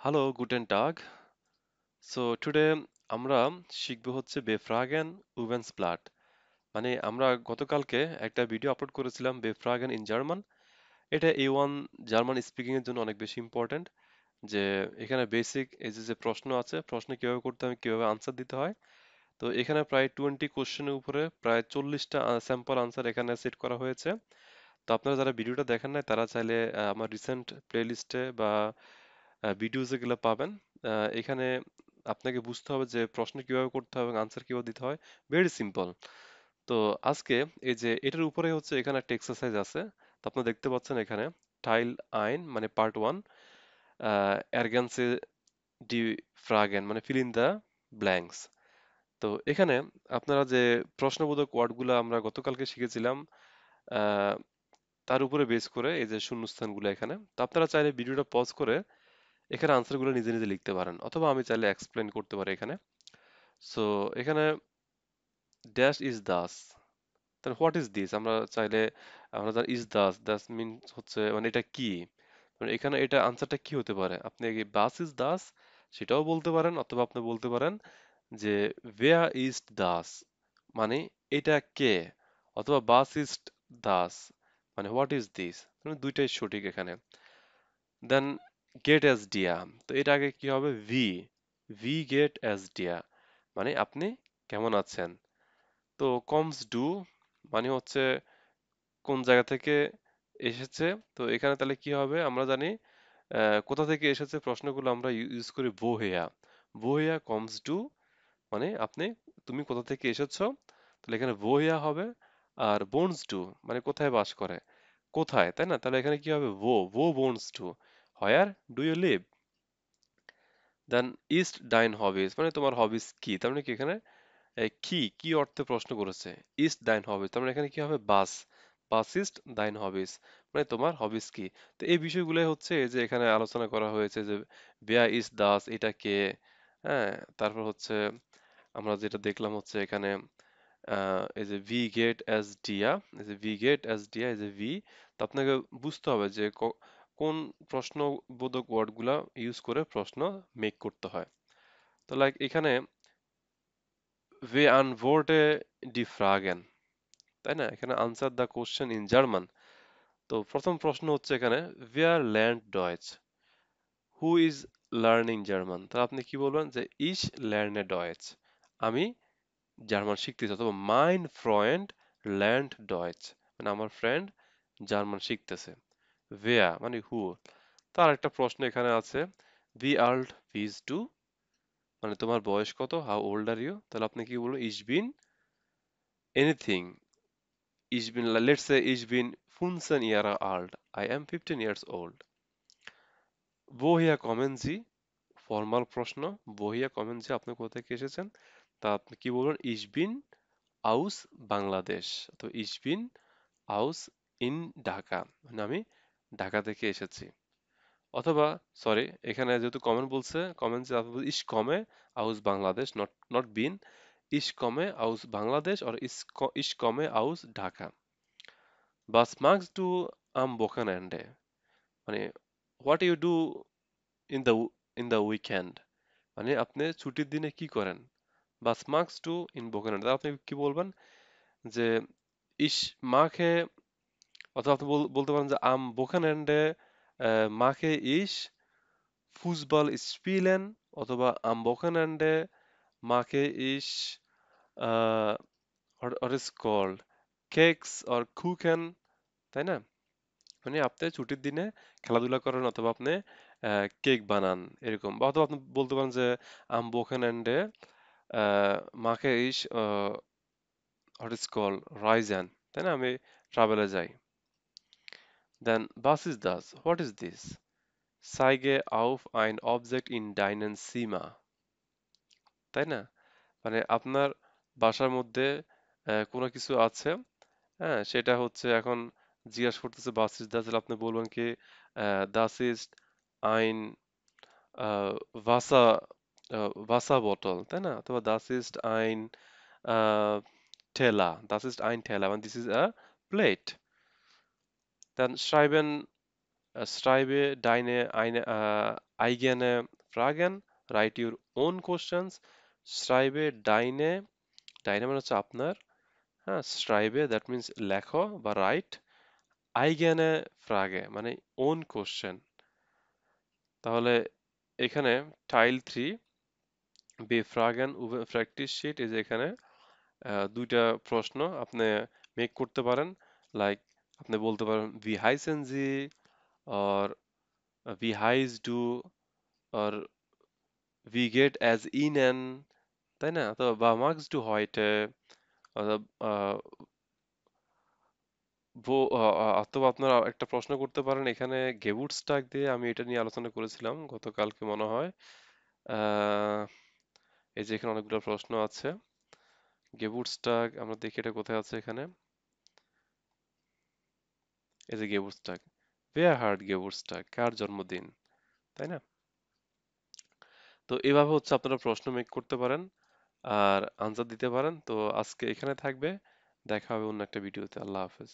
Hello, Guten টাগ। So today আমরা শিখবো হচ্ছে বেফ্রাগেন উভেন্সব্লাট। মানে আমরা গতকালকে একটা ভিডিও আপলোড করেছিলাম বেফ্রাগেন ইন জার্মান। এটা A1 জার্মান স্পিকিং এর জন্য অনেক বেশি ইম্পর্ট্যান্ট। যে এখানে বেসিক এই যে যে প্রশ্ন আছে, প্রশ্ন কিভাবে করতে হয়, কিভাবে আনসার দিতে হয়। তো এখানে প্রায় 20 কোশ্চেনের উপরে প্রায় 40টা স্যাম্পল আনসার এখানে সেট করা হয়েছে। তো আপনারা যারা ভিডিওটা দেখেন নাই তারা চাইলে আমার রিসেন্ট প্লেলিস্টে বা ভিডিওস এগুলো পাবেন। এখানে আপনাকে বুঝতে হবে যে প্রশ্ন কিভাবে করতে হবে এবং আনসার কিভাবে দিতে হয়। Very simple. তো আজকে এই যে এটার উপরে হচ্ছে এখানে একটা এক্সারসাইজ আছে। তো আপনারা দেখতে পাচ্ছেন এখানে টাইল আইন মানে পার্ট 1, এরগানসে ডি ফ্রাগেন মানে ফিল ইন দ্য ব্ল্যাঙ্কস। তো এখানে আপনারা যে প্রশ্নবোধক ওয়ার্ডগুলো আমরা গতকালকে শিখেছিলাম, আহ, তার উপরে বেস করে এই যে শূন্যস্থানগুলো এখানে। তো আপনারা চাইলে ভিডিওটা পজ করে এখানে আনসারগুলো নিজে নিজে লিখতে পারেন, অথবা আমি চাইলে এক্সপ্লেন করতে পারি এখানে। সো এখানে ড্যাশ ইজ দাস, তাহলে হোয়াট ইজ দিস আমরা চাইলে আমরা জানি ইজ দাস, দাস মিনস হচ্ছে মানে এটা কি। মানে এখানে এটা আনসারটা কি হতে পারে, আপনি কি বাস ইজ দাস সেটাও বলতে পারেন, অথবা আপনি বলতে পারেন যে ওয়্যার ইজ দাস মানে এটা কে, অথবা বাস ইজ দাস মানে হোয়াট ইজ দিস। দুইটাই সঠিক এখানে। দেন গেট অ্যাজ ডিয়া, তো এটা আগে কি হবে ভি, ভি গেট অ্যাজ ডিয়া মানে আপনি কেমন আছেন। তো কমস ডু মানে হচ্ছে কোন জায়গা থেকে এসেছে। তো এখানে তাহলে কি হবে আমরা জানি কোথা থেকে এসেছে প্রশ্নগুলো আমরা ইউজ করি বোহেয়া, বোহেয়া কমস ডু মানে আপনি তুমি কোথা থেকে এসেছো। তাহলে এখানে বোহেয়া হবে। আর বোনস ডু মানে কোথায় বাস করে, কোথায়, তাই না? তাহলে এখানে কি হবে ও বোনস ডু, where do you live. Then ইস্ট ডাইন হবিস মানে তোমার হবিস কি, তার মানে কি এখানে কি কি অর্থে প্রশ্ন করেছে। ইস্ট ডাইন হবিস তার মানে এখানে কি হবে বাস, বাস ইস্ট ডাইন হবিস মানে তোমার হবিস কি। তো এই বিষয়গুলো হচ্ছে এই যে এখানে আলোচনা করা হয়েছে যে বেয়া ইজ দাস এটা কে। হ্যাঁ, তারপর হচ্ছে আমরা যেটা দেখলাম হচ্ছে এখানে এই যে ভি গেট অ্যাজ ডিয়া, এই যে ভি গেট অ্যাজ ডিয়া, এই যে ভি। তো আপনাকে বুঝতে হবে যে কোন প্রশ্নবোধক ওয়ার্ডগুলা ইউজ করে প্রশ্ন মেক করতে হয়। তো লাইক এখানে we antworte die Fragen, তাই না? এখানে answer the question in German. তো প্রথম প্রশ্ন হচ্ছে এখানে wer lernt Deutsch, who is learning German। তাহলে আপনি কি বলবেন যে ich lerne Deutsch, আমি জার্মান শিখতেছি, অথবা mein Freund lernt Deutsch মানে আমার ফ্রেন্ড জার্মান শিখতেছে। wer মানে who। তার একটা প্রশ্ন এখানে আছে wie alt bist du মানে তোমার বয়স কত, how old are you। তাহলে আপনি কি বলবেন ich bin anything, ich bin, let's say ich bin 15 Jahre alt, I am 15 years old. woher kommen Sie, formal প্রশ্ন, woher kommen Sie আপনি কোথা থেকে এসেছেন। তা আপনি কি বলবেন ich bin aus বাংলাদেশ। তো ich bin aus in Dhaka মানে আমি ঢাকা থেকে এসেছি। অথবা সরি, এখানে যেহেতু কমেন্ট বলছে, কমেন্ট যে আপনি ich komme aus Bangladesh, not bin, ich komme aus Bangladesh or ich komme aus Dhaka. Was magst du am Wochenende মানে what you do in the in the weekend মানে আপনি ছুটির দিনে কি করেন। বাস মার্কস টু ইন Wochenende আপনি কি বলবেন যে ইস মাখে, অথবা আপনি বলতে পারেন যে আম Wochenende মাখে ইস ফুটবল স্পিলেন, অথবা আম Wochenende মাখে ইস what is called cakes or কুকেন, তাই না? মানে আপনি ছুটির দিনে খেলাধুলা করেন, অথবা আপনি কেক বানান এরকম। বা অথবা আপনি বলতে পারেন যে আম Wochenende মাকে ইস হোয়াট ইজ কল রাইজেন, তাই না? আমি ট্রাভেলে যাই। দেন was ist das, what is this, zeige auf ein Objekt in deinem Zimmer, তাই না? মানে আপনার বাসার মধ্যে কোনো কিছু আছে, হ্যাঁ, সেটা হচ্ছে এখন জিজ্ঞাসা করতেছে was ist das, তাহলে আপনি বলবেন কি das ist ein Wasser, Wasserbottle, তাই না? অথবা das ist ein äh, Teller, das ist ein Teller and this is a plate. Dann schreibe deine eine eigene Fragen, write your own questions, schreibe deine মানে হচ্ছে আপনার, হ্যাঁ, schreibe that means লেখো বা right, eigene Frage মানে own question। তাহলে এখানে tile 3 befragen über practice sheet এই যে এখানে দুইটা প্রশ্ন আপনি মেক করতে পারেন, লাইক আপনি বলতে পারেন wie heißen Sie or wie heißt du or wie geht es Ihnen, তাই না? তো বা magst du heute অথবা অথবা আপনারা একটা প্রশ্ন করতে পারেন এখানে গেবুটস্টাগ দিয়ে, আমি এটা নিয়ে আলোচনা করেছিলাম গতকালকে মনে হয়। আহ, এই যে এখানে অনেকগুলো প্রশ্ন আছে, গেবুটস্টাগ আমরা দেখি এটা কোথায় আছে এখানে, এই যে গেবুটস্টাগ, Wer hat Geburtstag, কার জন্মদিন, তাই না? তো এভাবে হচ্ছে আপনারা প্রশ্ন মেক করতে পারেন আর আনসার দিতে পারেন। তো আজকে এখানে থাকবে, দেখা হবে অন্য একটা ভিডিওতে। আল্লাহ হাফেজ।